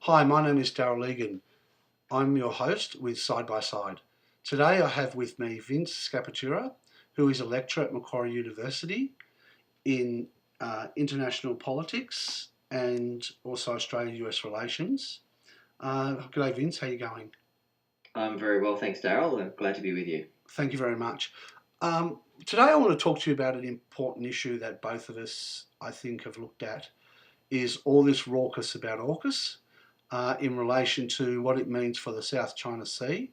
Hi, my name is Daryl Egan. I'm your host with Side by Side. Today I have with me Vince Scapatura, who is a lecturer at Macquarie University in international politics and also Australia-US relations. G'day Vince, how are you going? I'm very well, thanks, Daryl. I'm glad to be with you. Thank you very much. Today I want to talk to you about an important issue that both of us, I think, have looked at, is all this raucous about AUKUS in relation to what it means for the South China Sea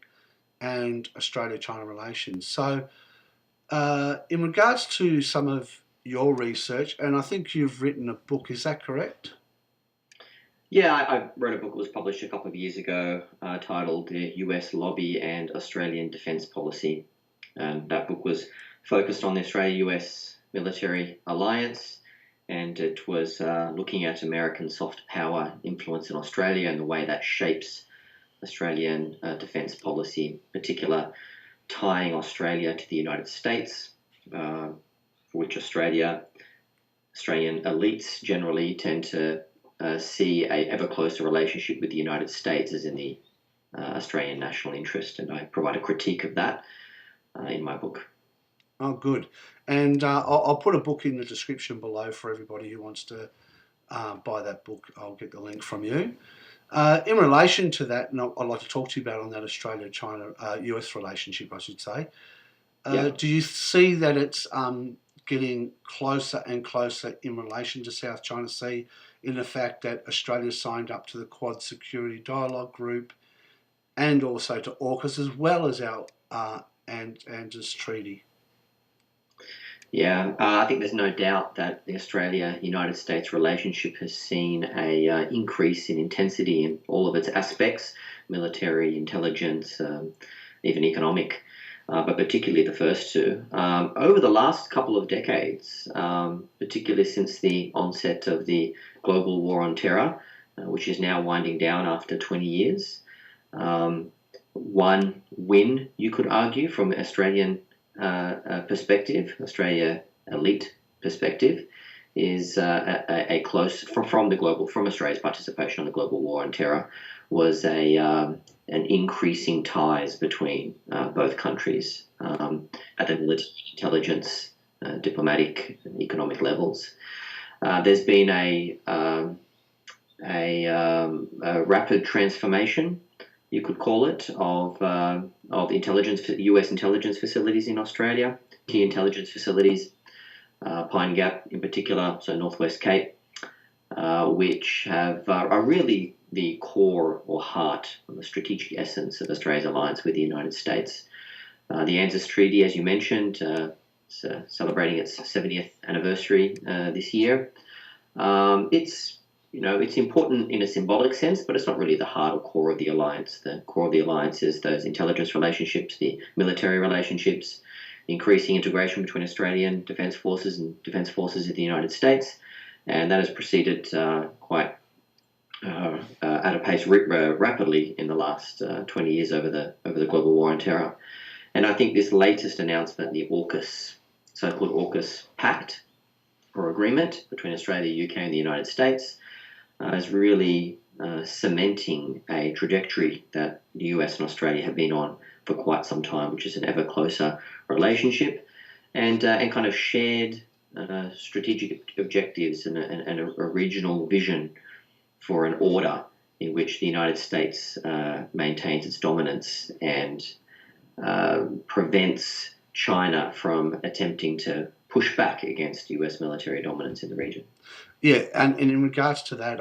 and Australia-China relations. So in regards to some of your research, and I think you've written a book, is that correct? Yeah, I wrote a book that was published a couple of years ago titled The US Lobby and Australian Defence Policy. And that book was focused on the Australia-US military alliance, and it was looking at American soft power influence in Australia and the way that shapes Australian defence policy, in particular tying Australia to the United States, for which Australian elites generally tend to see a ever closer relationship with the United States as in the Australian national interest, and I provide a critique of that in my book. Oh, good. And I'll put a book in the description below for everybody who wants to buy that book. I'll get the link from you. In relation to that, and I'd like to talk to you about on that Australia-China-US relationship, I should say. Do you see that it's getting closer and closer in relation to South China Sea, in the fact that Australia signed up to the Quad Security Dialogue Group and also to AUKUS, as well as our ANZUS treaty? Yeah, I think there's no doubt that the Australia-United States relationship has seen a increase in intensity in all of its aspects, military, intelligence, even economic, but particularly the first two. Over the last couple of decades, particularly since the onset of the global war on terror, which is now winding down after 20 years, one win, you could argue, from Australian perspective, Australia elite perspective, is a close from Australia's participation on the global war on terror was an increasing ties between both countries at the military, intelligence, diplomatic, and economic levels. There's been a rapid transformation, you could call it, of US intelligence facilities in Australia, key intelligence facilities, Pine Gap in particular, so Northwest Cape, which are really the core or heart of the strategic essence of Australia's alliance with the United States. The ANZUS Treaty, as you mentioned, celebrating its 70th anniversary this year. It's important in a symbolic sense, but it's not really the heart or core of the alliance. The core of the alliance is those intelligence relationships, the military relationships, the increasing integration between Australian defence forces and defence forces of the United States, and that has proceeded quite at a pace rapidly in the last 20 years over the global war on terror. And I think this latest announcement, the AUKUS, so-called AUKUS Pact or agreement between Australia, UK, and the United States, is really cementing a trajectory that the US and Australia have been on for quite some time, which is an ever closer relationship and kind of shared strategic objectives and a regional vision for an order in which the United States maintains its dominance and prevents China from attempting to push back against US military dominance in the region. Yeah, and in regards to that,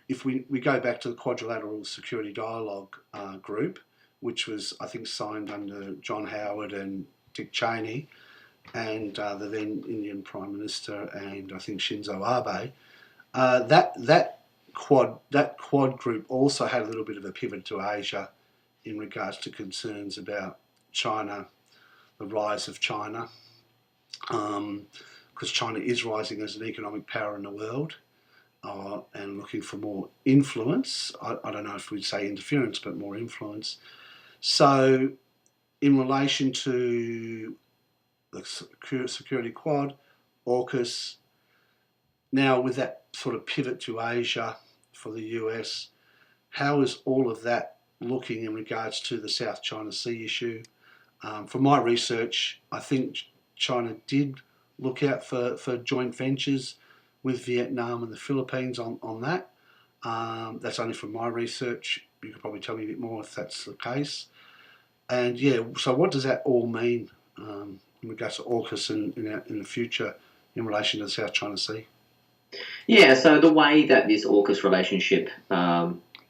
if we go back to the Quadrilateral Security Dialogue Group, which was, I think, signed under John Howard and Dick Cheney, and the then Indian Prime Minister, and I think Shinzo Abe, that quad group also had a little bit of a pivot to Asia in regards to concerns about China, the rise of China, because China is rising as an economic power in the world and looking for more influence. I don't know if we'd say interference, but more influence. So in relation to the Security Quad, AUKUS, now with that sort of pivot to Asia for the US. How is all of that looking in regards to the South China Sea issue? From my research, I think China did look out for joint ventures with Vietnam and the Philippines on that. That's only from my research. You could probably tell me a bit more if that's the case. And yeah, so what does that all mean in regards to AUKUS in the future in relation to the South China Sea? Yeah, so the way that this AUKUS relationship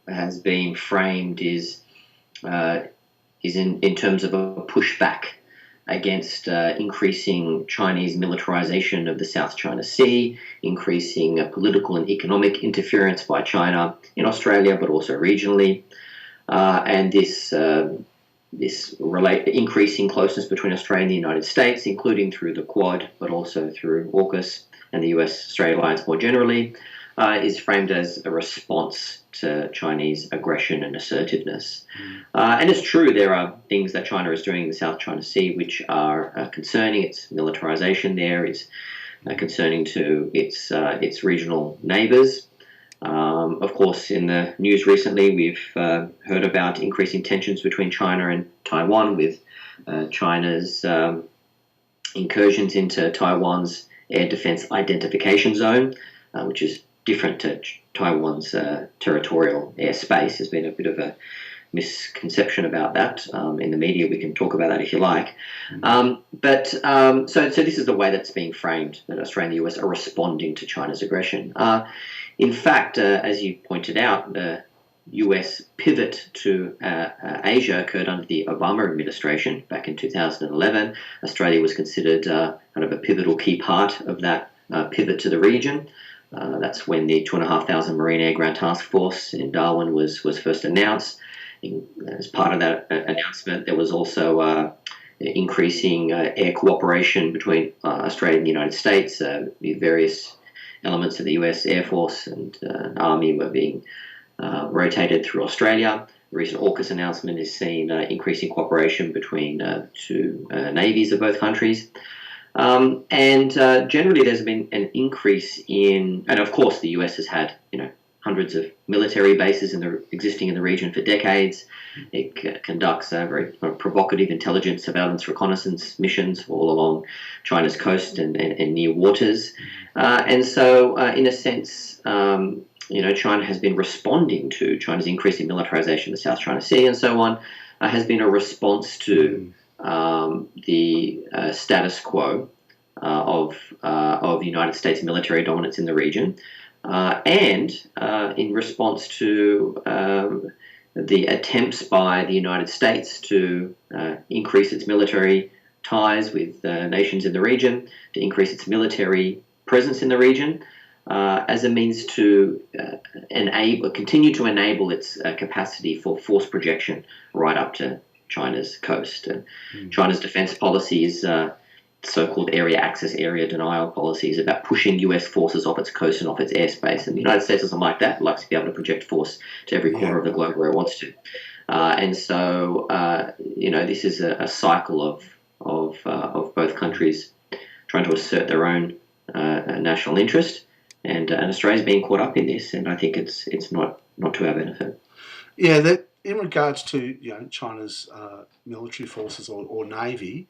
has been framed is in terms of a pushback against increasing Chinese militarization of the South China Sea, increasing political and economic interference by China in Australia, but also regionally, and this increasing closeness between Australia and the United States, including through the Quad, but also through AUKUS and the US-Australia alliance more generally, is framed as a response to Chinese aggression and assertiveness. And it's true, there are things that China is doing in the South China Sea which are concerning. Its militarization there is concerning to its regional neighbours. Of course, in the news recently, we've heard about increasing tensions between China and Taiwan, with China's incursions into Taiwan's air defense identification zone, which is different to Taiwan's territorial airspace. There's been a bit of a misconception about that in the media. We can talk about that if you like. So this is the way that's being framed, that Australia and the US are responding to China's aggression. In fact, as you pointed out, the US pivot to Asia occurred under the Obama administration back in 2011. Australia was considered kind of a pivotal key part of that pivot to the region. That's when the 2,500 Marine Air Ground Task Force in Darwin was first announced. As part of that announcement, there was also increasing air cooperation between Australia and the United States. The various elements of the US Air Force and Army were being rotated through Australia. The recent AUKUS announcement is seeing increasing cooperation between two navies of both countries. Generally, there's been an increase in, and of course, the US has had, hundreds of military bases existing in the region for decades. It conducts very provocative intelligence, surveillance, reconnaissance missions all along China's coast and near waters. In a sense, China has been responding to China's increasing militarization of the South China Sea and so on, has been a response to the status quo of United States military dominance in the region, and in response to the attempts by the United States to increase its military ties with nations in the region, to increase its military presence in the region, as a means to continue to enable its capacity for force projection right up to China's coast. China's defense policy is so-called area access, area denial policies about pushing US forces off its coast and off its airspace. And the United States doesn't like that. It likes to be able to project force to every corner of the globe where it wants to. This is a cycle of both countries trying to assert their own national interest. And Australia's being caught up in this, and I think it's not to our benefit. Yeah, that in regards to China's military forces or navy,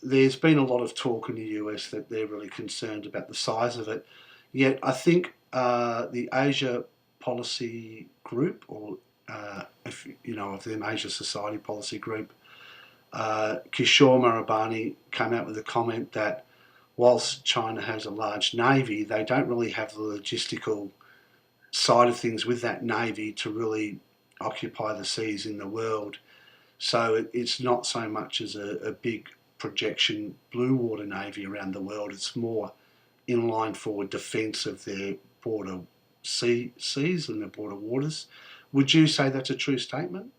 there's been a lot of talk in the US that they're really concerned about the size of it. Yet I think the Asia Policy Group, or of them, Asia Society Policy Group, Kishore Mahbubani came out with a comment that whilst China has a large navy, they don't really have the logistical side of things with that navy to really occupy the seas in the world. So it's not so much as a big projection blue water navy around the world. It's more in line for defence of their border seas and their border waters. Would you say that's a true statement?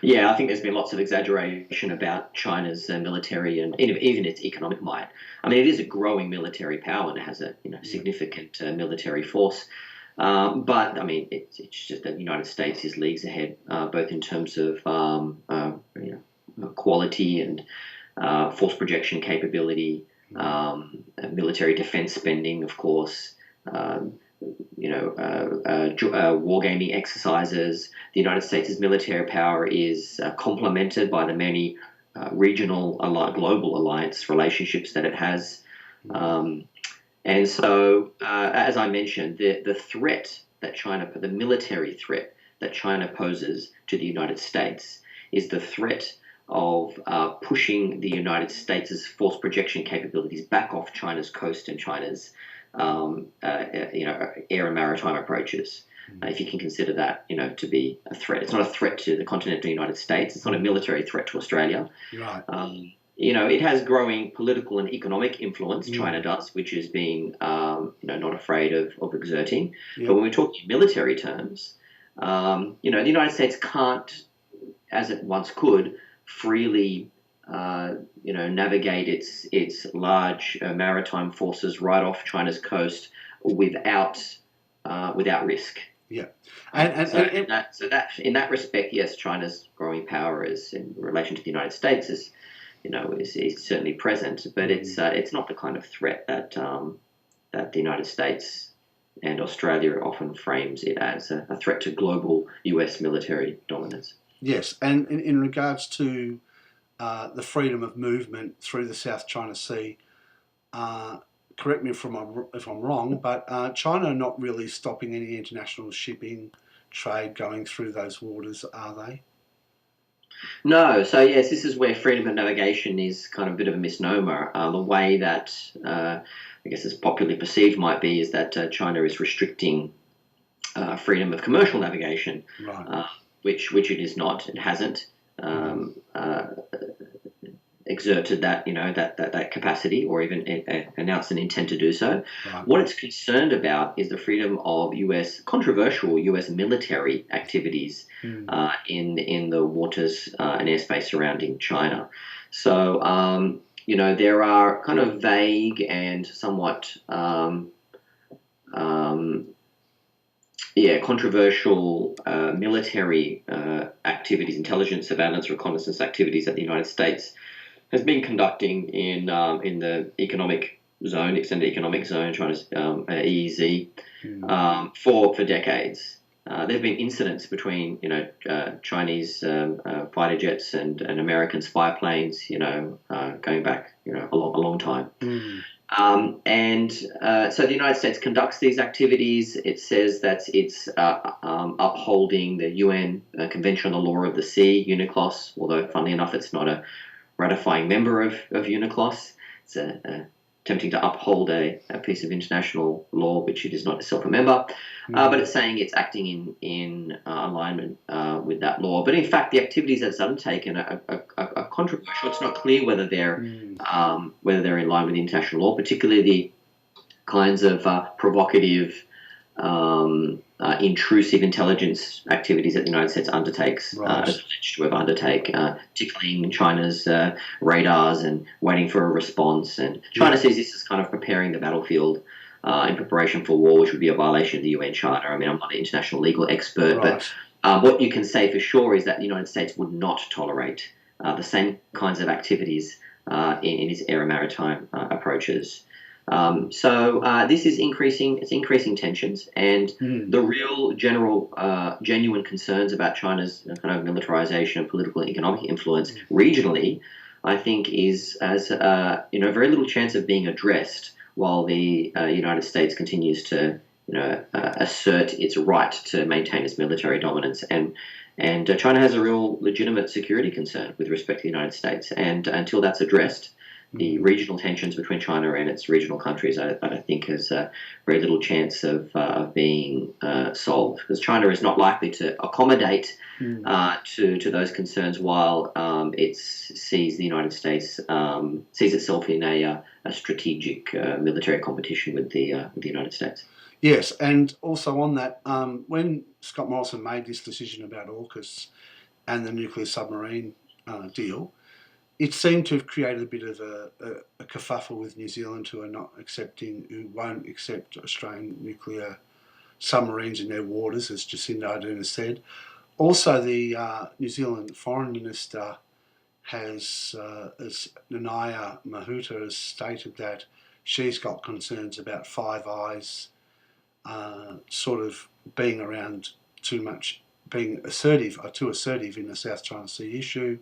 Yeah, I think there's been lots of exaggeration about China's military and even its economic might. I mean, it is a growing military power and it has a significant military force. But I mean, it's just that the United States is leagues ahead, both in terms of quality and force projection capability, military defense spending, of course, wargaming exercises. The United States' military power is complemented by the many regional, global alliance relationships that it has. And so, as I mentioned, the threat that the military threat that China poses to the United States is the threat of pushing the United States' force projection capabilities back off China's coast and China's air and maritime approaches. If you can consider that, to be a threat. It's not a threat to the continental United States. It's not a military threat to Australia. Right. It has growing political and economic influence, China does, which is being, not afraid of exerting. Yep. But when we're talking military terms, the United States can't, as it once could, freely, navigate its large maritime forces right off China's coast without risk. Yeah, in that respect, yes, China's growing power is in relation to the United States is certainly present, but it's not the kind of threat that the United States and Australia often frames it as a threat to global US military dominance. Yes, and in regards to the freedom of movement through the South China Sea, correct me if I'm wrong, but China are not really stopping any international shipping trade going through those waters, are they? No, so yes, this is where freedom of navigation is kind of a bit of a misnomer. The way that I guess is popularly perceived might be is that China is restricting freedom of commercial navigation, right. Which it is not. It hasn't exerted that that capacity or even announced an intent to do so. Right. What it's concerned about is the freedom of controversial US military activities in the waters and airspace surrounding China. So there are kind of vague and somewhat controversial military activities, intelligence, surveillance, reconnaissance activities that the United States has been conducting in the economic zone, extended economic zone, China's EEZ, for decades. There have been incidents between Chinese fighter jets and American spy planes, going back a long time. So the United States conducts these activities. It says that it's upholding the UN Convention on the Law of the Sea, UNCLOS, although funnily enough it's not a ratifying member of UNCLOS. It's attempting to uphold a piece of international law which it is not itself a member, but it's saying it's acting in alignment with that law. But in fact, the activities that it's undertaken are controversial. It's not clear whether they're in line with international law, particularly the kinds of provocative, intrusive intelligence activities that the United States undertakes, Right. is alleged to have undertaken, tickling China's radars and waiting for a response. And China sees this as kind of preparing the battlefield in preparation for war, which would be a violation of the UN Charter. I mean, I'm not an international legal expert, Right. but what you can say for sure is that the United States would not tolerate the same kinds of activities in its air and maritime approaches. So this is increasing tensions, and the real genuine concerns about China's kind of militarization and political and economic influence regionally, I think, has very little chance of being addressed while the United States continues to assert its right to maintain its military dominance, and China has a real legitimate security concern with respect to the United States, and until that's addressed, the regional tensions between China and its regional countries, I think, has very little chance of being solved, because China is not likely to accommodate to those concerns while it sees the United States sees itself in a strategic military competition with the United States. Yes, and also on that, when Scott Morrison made this decision about AUKUS and the nuclear submarine deal, it seemed to have created a bit of a kerfuffle with New Zealand, who won't accept Australian nuclear submarines in their waters, as Jacinda Ardern said. Also, the New Zealand Foreign Minister as Nanaia Mahuta, has stated that she's got concerns about Five Eyes sort of being around too much, being assertive or too assertive in the South China Sea issue,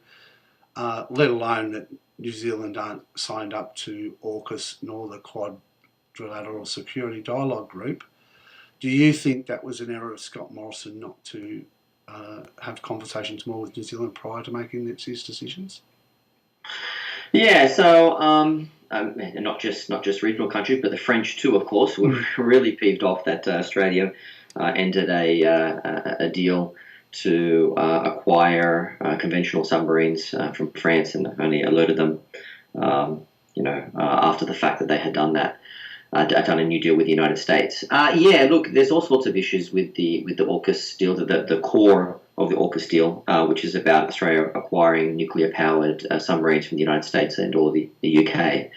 let alone that New Zealand aren't signed up to AUKUS nor the Quadrilateral Security Dialogue Group. Do you think that was an error of Scott Morrison not to have conversations more with New Zealand prior to making his decisions? Yeah, so not just regional countries, but the French too, of course, were really peeved off that Australia ended a deal to acquire conventional submarines from France, and only alerted them, after the fact that they had done that. Done a new deal with the United States. Yeah, look, there's all sorts of issues with the AUKUS deal. The core of the AUKUS deal, which is about Australia acquiring nuclear-powered submarines from the United States and or the UK.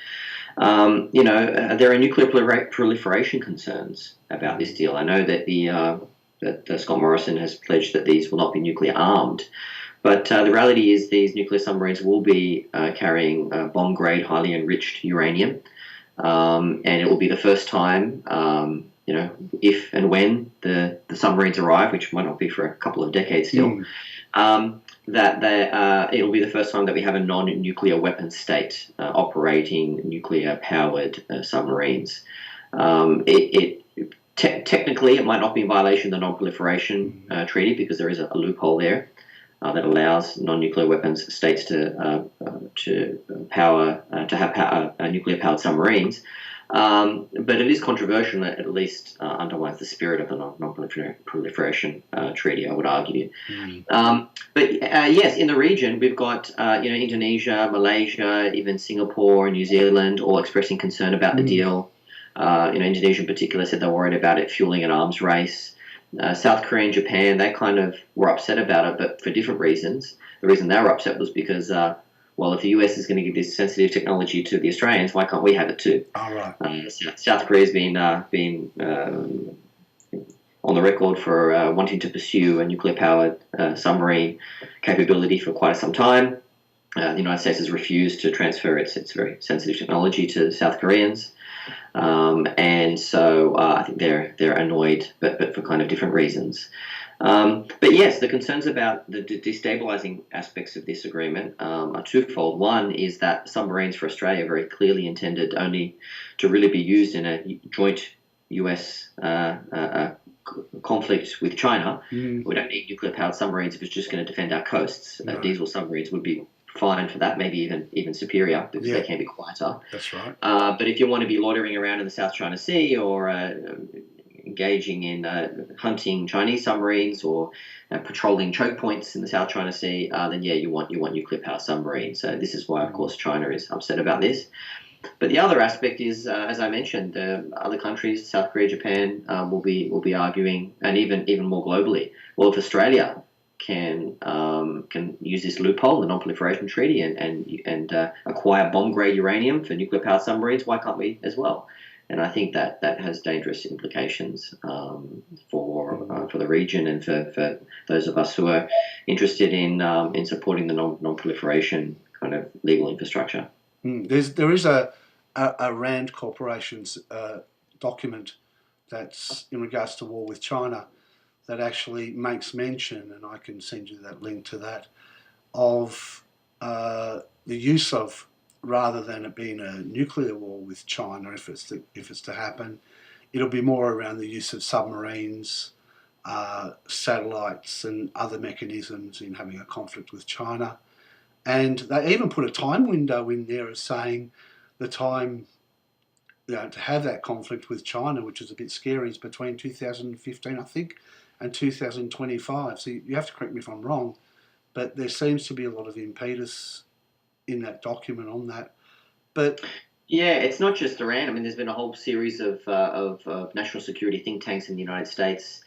There are nuclear proliferation concerns about this deal. I know that that Scott Morrison has pledged that these will not be nuclear armed. But the reality is these nuclear submarines will be carrying bomb-grade, highly enriched uranium. And it will be the first time, if and when the submarines arrive, which might not be for a couple of decades still, that it'll be the first time that we have a non-nuclear weapons state operating nuclear-powered submarines. Technically, it might not be in violation of the Non-Proliferation Treaty because there is a loophole there. That allows non-nuclear weapons states to have nuclear powered submarines, but it is controversial. That at least undermines the spirit of the Non-Proliferation Treaty, I would argue. But yes, in the region we've got Indonesia, Malaysia, even Singapore, and New Zealand all expressing concern about the deal. Indonesia in particular said they're worried about it fueling an arms race. South Korea and Japan, they kind of were upset about it, but for different reasons. The reason they were upset was because, if the US is going to give this sensitive technology to the Australians, why can't we have it too? All right. South Korea's been on the record for wanting to pursue a nuclear-powered submarine capability for quite some time. The United States has refused to transfer its very sensitive technology to South Koreans. And so I think they're annoyed, but for kind of different reasons. But yes, the concerns about the destabilizing aspects of this agreement are twofold. One is that submarines for Australia are very clearly intended only to really be used in a joint US conflict with China. We don't need nuclear-powered submarines if it's just going to defend our coasts. Diesel submarines would be fine for that, maybe even superior because they can be quieter. That's right. But if you want to be loitering around in the South China Sea or engaging in hunting Chinese submarines or patrolling choke points in the South China Sea, then you want nuclear power submarines. So this is why, of course, China is upset about this. But the other aspect is, as I mentioned, the other countries, South Korea, Japan, will be arguing, and even more globally. Well, if Australia can use this loophole, the Non-Proliferation Treaty, and acquire bomb-grade uranium for nuclear-powered submarines, why can't we as well? And I think that has dangerous implications for the region and for those of us who are interested in supporting the non-proliferation kind of legal infrastructure. There is a RAND Corporation's document that's in regards to war with China that actually makes mention, and I can send you that link to that, of the use of, rather than it being a nuclear war with China, if it's to happen, it'll be more around the use of submarines, satellites, and other mechanisms in having a conflict with China. And they even put a time window in there as saying the time to have that conflict with China, which is a bit scary, is between 2015, I think, and 2025. So you have to correct me if I'm wrong, but there seems to be a lot of impetus in that document on that. But yeah, it's not just Iran. I mean, there's been a whole series of national security think tanks in the United States.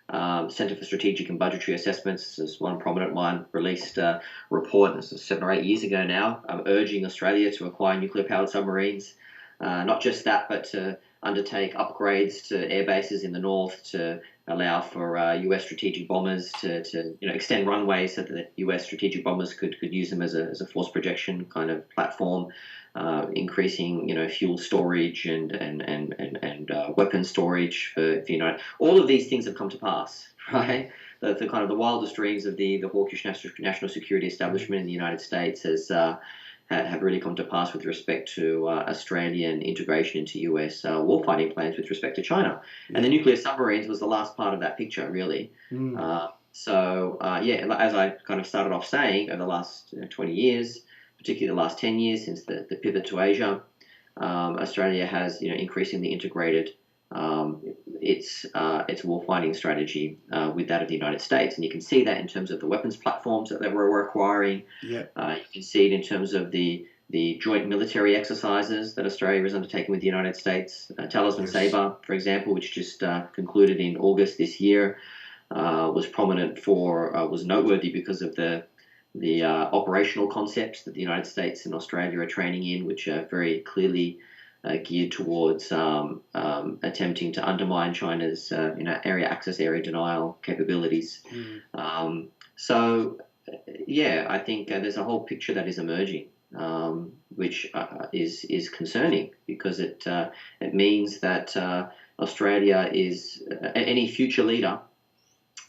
Center for Strategic and Budgetary Assessments is one prominent one, released a report, this is 7 or 8 years ago now, urging Australia to acquire nuclear-powered submarines. Not just that, but to undertake upgrades to air bases in the north to allow for US strategic bombers to extend runways so that the US strategic bombers could use them as a force projection kind of platform, increasing fuel storage and weapon storage for all of these things have come to pass, right? The kind of the wildest dreams of the hawkish national security establishment in the United States have really come to pass with respect to Australian integration into US warfighting plans with respect to China. And the nuclear submarines was the last part of that picture, really. As I kind of started off saying, over the last 20 years, particularly the last 10 years since the pivot to Asia, Australia has increasingly integrated its warfighting strategy with that of the United States, and you can see that in terms of the weapons platforms that we're acquiring. You can see it in terms of the joint military exercises that Australia is undertaking with the United States. Talisman Sabre, for example, which just concluded in August this year, was noteworthy because of the operational concepts that the United States and Australia are training in, which are very clearly geared towards attempting to undermine China's area access, area denial capabilities. I think there's a whole picture that is emerging, which is concerning, because it means that Australia is any future leader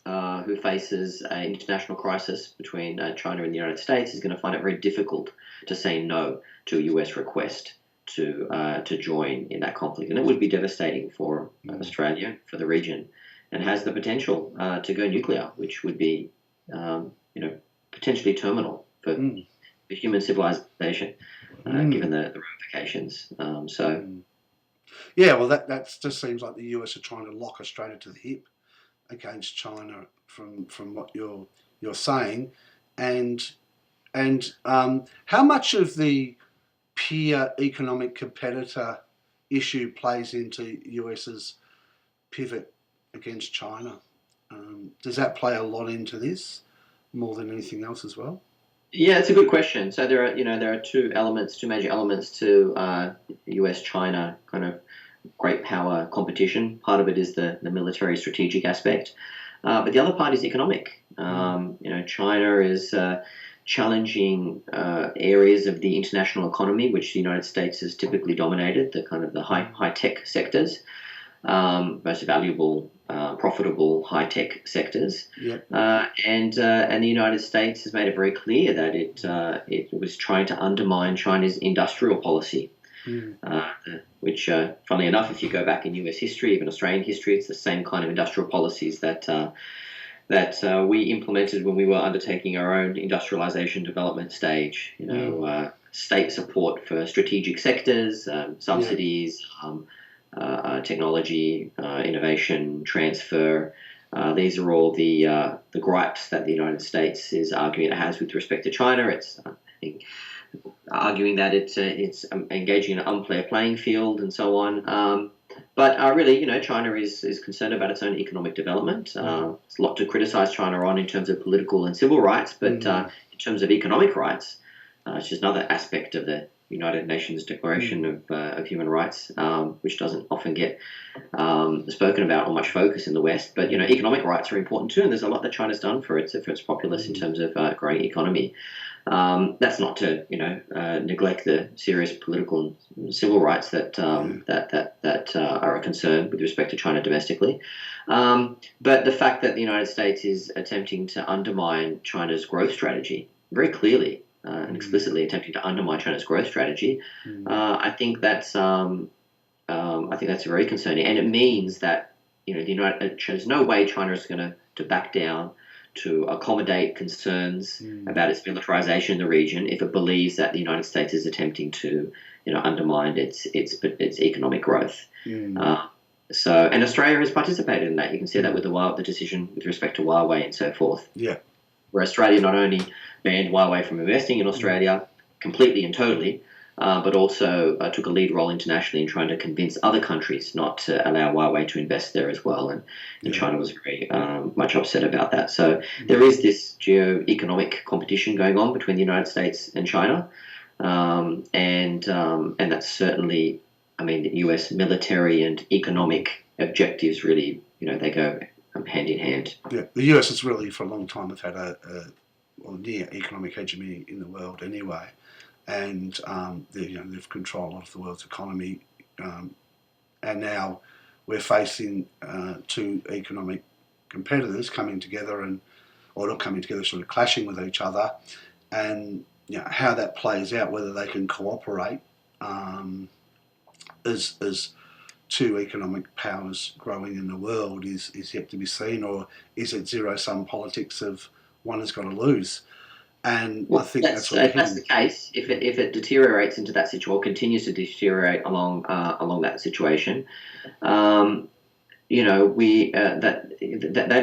who faces an international crisis between China and the United States is going to find it very difficult to say no to a US request to join in that conflict, and it would be devastating for Australia, for the region, and has the potential to go nuclear, which would be potentially terminal for human civilization, given the ramifications. Well, that just seems like the US are trying to lock Australia to the hip against China from what you're saying, and how much of the peer economic competitor issue plays into US's pivot against China? Does that play a lot into this, more than anything else as well? Yeah, it's a good question. So there are two major elements to US-China kind of great power competition. Part of it is the military strategic aspect, but the other part is economic. China is challenging areas of the international economy, which the United States has typically dominated, the high tech sectors, most valuable, profitable high tech sectors. And the United States has made it very clear that it was trying to undermine China's industrial policy. Which, funnily enough, if you go back in US history, even Australian history, it's the same kind of industrial policies that we implemented when we were undertaking our own industrialization development stage. State support for strategic sectors, subsidies, technology, innovation, transfer. These are all the gripes that the United States is arguing it has with respect to China. It's, I think, arguing that it's engaging in an unfair playing field and so on. But really, China is concerned about its own economic development. There's a lot to criticize China on in terms of political and civil rights, but in terms of economic rights, it's just another aspect of the United Nations Declaration of Human Rights, which doesn't often get spoken about or much focus in the West. But economic rights are important too, and there's a lot that China's done for its populace in terms of growing economy. That's not to neglect the serious political and civil rights that are a concern with respect to China domestically. But the fact that the United States is attempting to undermine China's growth strategy very clearly and explicitly attempting to undermine China's growth strategy, I think that's very concerning, and it means that there's no way China is going to back down to accommodate concerns about its militarization in the region if it believes that the United States is attempting to undermine its economic growth. And Australia has participated in that. You can see that with the decision with respect to Huawei and so forth. Where Australia not only banned Huawei from investing in Australia completely and totally, but also took a lead role internationally in trying to convince other countries not to allow Huawei to invest there as well. And China was very much upset about that. So there is this geo-economic competition going on between the United States and China, and that's certainly I mean, the US military and economic objectives really, they go hand in hand. Yeah, the US has really for a long time have had a near economic hegemony in the world anyway, and they've controlled a lot of the world's economy, and now we're facing two economic competitors coming together or not coming together, sort of clashing with each other, and how that plays out, whether they can cooperate as two economic powers growing in the world is yet to be seen, or is it zero-sum politics of one has got to lose? And Well, I think that's what if that's the case. If it deteriorates into that situation, or continues to deteriorate along that situation, that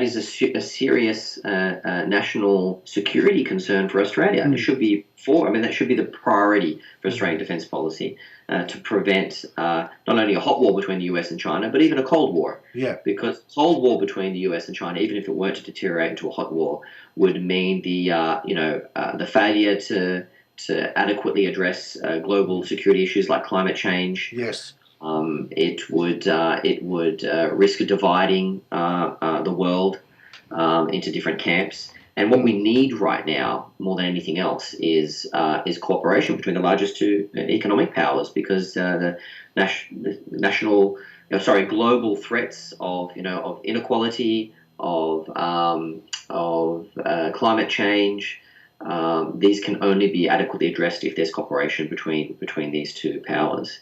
is a serious national security concern for Australia. It should be that should be the priority for Australian defence policy, to prevent not only a hot war between the US and China, but even a cold war. Yeah. Because cold war between the US and China, even if it weren't to deteriorate into a hot war, would mean the failure to adequately address global security issues like climate change. Yes. It would risk dividing the world into different camps. And what we need right now, more than anything else, is cooperation between the largest two economic powers, because the global threats of inequality, of climate change. These can only be adequately addressed if there's cooperation between these two powers.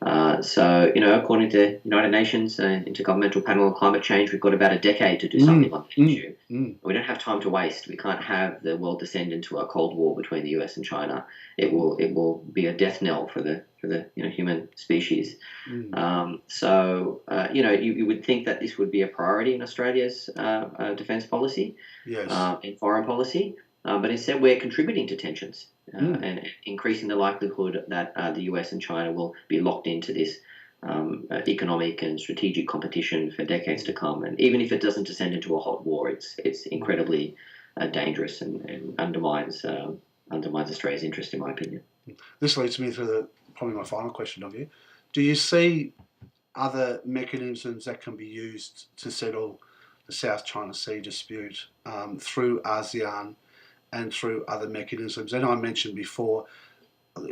According to United Nations Intergovernmental Panel on Climate Change, we've got about a decade to do something on the issue. We don't have time to waste. We can't have the world descend into a cold war between the US and China. It will be a death knell for the human species. You would think that this would be a priority in Australia's defence policy, yes, and foreign policy. But instead, we're contributing to tensions and increasing the likelihood that the US and China will be locked into this economic and strategic competition for decades to come. And even if it doesn't descend into a hot war, it's incredibly dangerous and undermines Australia's interest, in my opinion. This leads me to probably my final question of you. Do you see other mechanisms that can be used to settle the South China Sea dispute through ASEAN and through other mechanisms? And I mentioned before,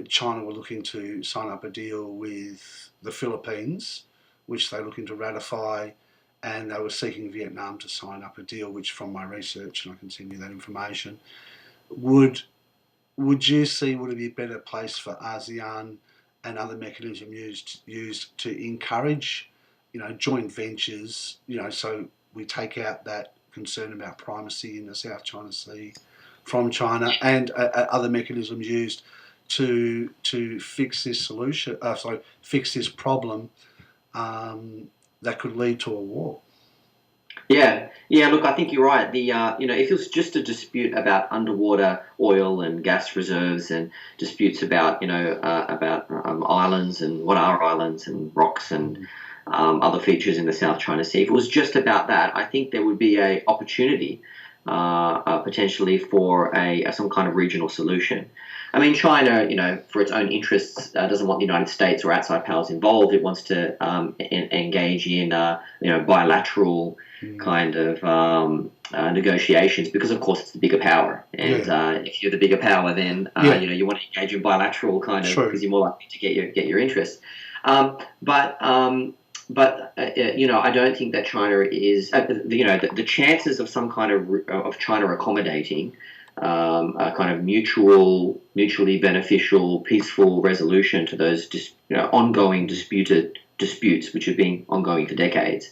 China were looking to sign up a deal with the Philippines, which they're looking to ratify, and they were seeking Vietnam to sign up a deal, which from my research, and I can send you that information, would it be a better place for ASEAN and other mechanisms used to encourage, joint ventures, so we take out that concern about primacy in the South China Sea from China, and other mechanisms used to fix this fix this problem that could lead to a war? Yeah. Look, I think you're right. If it was just a dispute about underwater oil and gas reserves, and disputes about islands and what are islands and rocks and other features in the South China Sea, if it was just about that, I think there would be a opportunity potentially for some kind of regional solution. I mean, China, for its own interests, doesn't want the United States or outside powers involved. It wants to engage in bilateral kind of negotiations, because of course it's the bigger power, and if you're the bigger power, then you want to engage in bilateral kind of, because you're more likely to get your interest. But I don't think that China is, the chances of some kind of China accommodating a kind of mutually beneficial, peaceful resolution to those ongoing disputes, which have been ongoing for decades.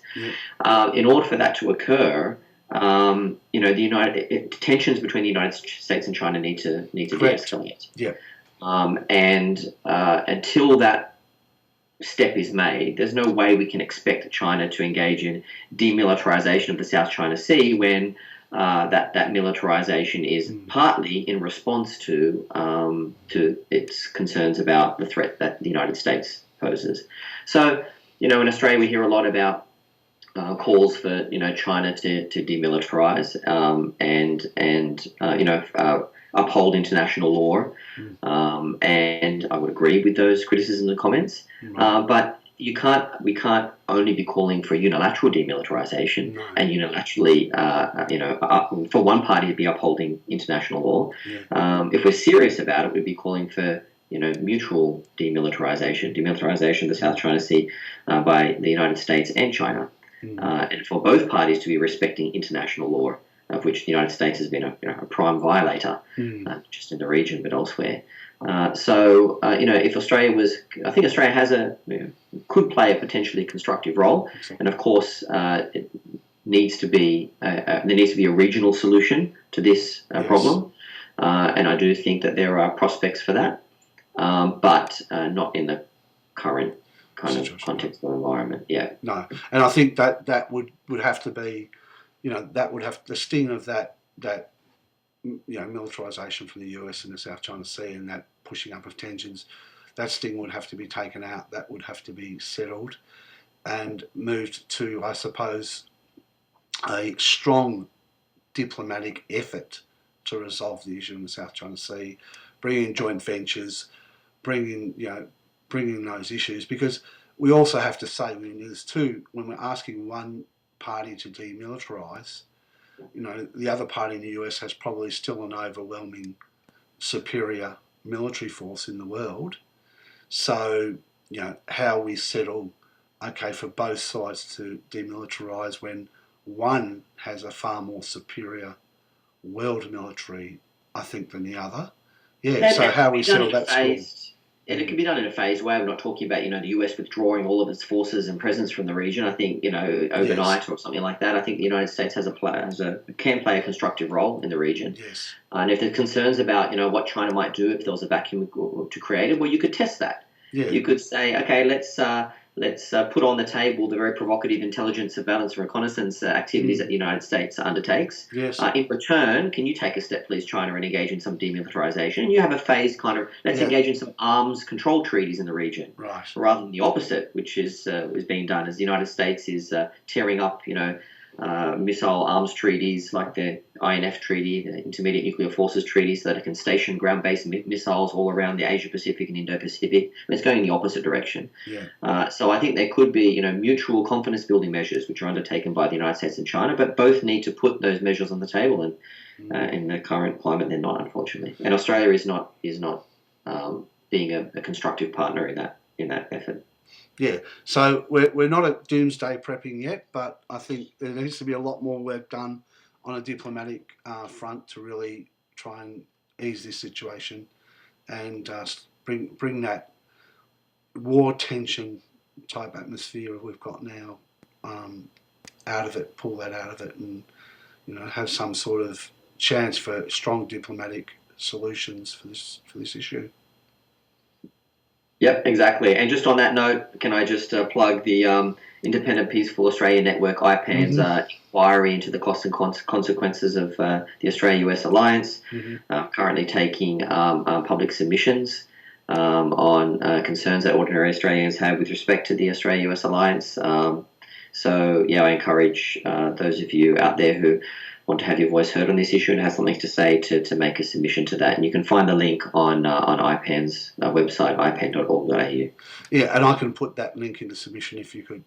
In order for that to occur, the tensions between the United States and China need to de-escalate. Yeah. And until that step is made, there's no way we can expect China to engage in demilitarization of the South China Sea when that militarization is partly in response to its concerns about the threat that the United States poses. So, in Australia we hear a lot about calls for China to demilitarize, uphold international law, and I would agree with those criticisms and comments. But we can't only be calling for unilateral demilitarization and unilaterally, for one party to be upholding international law. If we're serious about it, we'd be calling for mutual demilitarization of the South China Sea by the United States and China, and for both parties to be respecting international law, of which the United States has been a prime violator, not just in the region but elsewhere. If Australia I think Australia could play a potentially constructive role, and of course it needs to be there needs to be a regional solution to this problem, and I do think that there are prospects for that, but not in the current kind of context or environment. No, and I think that would have to be, that would have the sting of that militarization from the US in the South China Sea and that pushing up of tensions. That sting would have to be taken out. That would have to be settled and moved to, I suppose, a strong diplomatic effort to resolve the issue in the South China Sea, bringing in joint ventures, bringing those issues, because we also have to say when we're asking one party to demilitarize, the other party in the US has probably still an overwhelming superior military force in the world. So, how we settle, for both sides to demilitarize when one has a far more superior world military, I think, than the other. So how we settle that score. And it can be done in a phased way. I'm not talking about, the US withdrawing all of its forces and presence from the region. I think, overnight or something like that. I think the United States can play a constructive role in the region. Yes. And if there's concerns about, what China might do if there was a vacuum to create it, well, you could test that. Yeah. You could say, okay, let's put on the table the very provocative intelligence, surveillance, and reconnaissance activities that the United States undertakes. Yes. In return, can you take a step, please, China, and engage in some demilitarization? And you have a phased kind of, engage in some arms control treaties in the region. Right. Rather than the opposite, which is being done as the United States is tearing up, missile arms treaties like the INF Treaty, the Intermediate Nuclear Forces Treaty, so that it can station ground-based missiles all around the Asia-Pacific and Indo-Pacific. It's going in the opposite direction. Yeah. So I think there could be, mutual confidence-building measures which are undertaken by the United States and China, but both need to put those measures on the table. And in the current climate, they're not, unfortunately. And Australia is not being a constructive partner in that effort. Yeah, so we're not at doomsday prepping yet, but I think there needs to be a lot more work done on a diplomatic front to really try and ease this situation and bring that war tension type atmosphere we've got now out of it, pull that out of it, and have some sort of chance for strong diplomatic solutions for this issue. Yep, exactly. And just on that note, can I just plug the Independent Peaceful Australia Network, IPAN's inquiry into the costs and consequences of the Australia-US alliance, currently taking public submissions on concerns that ordinary Australians have with respect to the Australia-US alliance. So, I encourage those of you out there who want to have your voice heard on this issue and have something to say to make a submission to that. And you can find the link on IPAN's website, ipan.org.au. Yeah, and I can put that link in the submission if you could.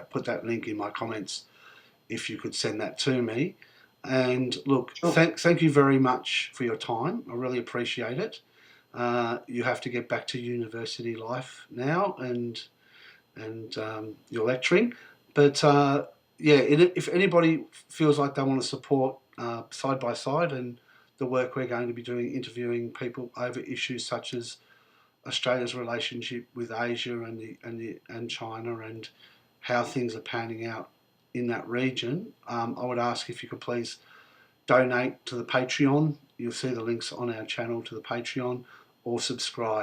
Put that link in my comments if you could send that to me. And look, sure. Thank you very much for your time. I really appreciate it. You have to get back to university life now and your lecturing, but if anybody feels like they want to support side by side and the work we're going to be doing, interviewing people over issues such as Australia's relationship with Asia and China and how things are panning out in that region, I would ask if you could please donate to the Patreon. You'll see the links on our channel to the Patreon, or subscribe.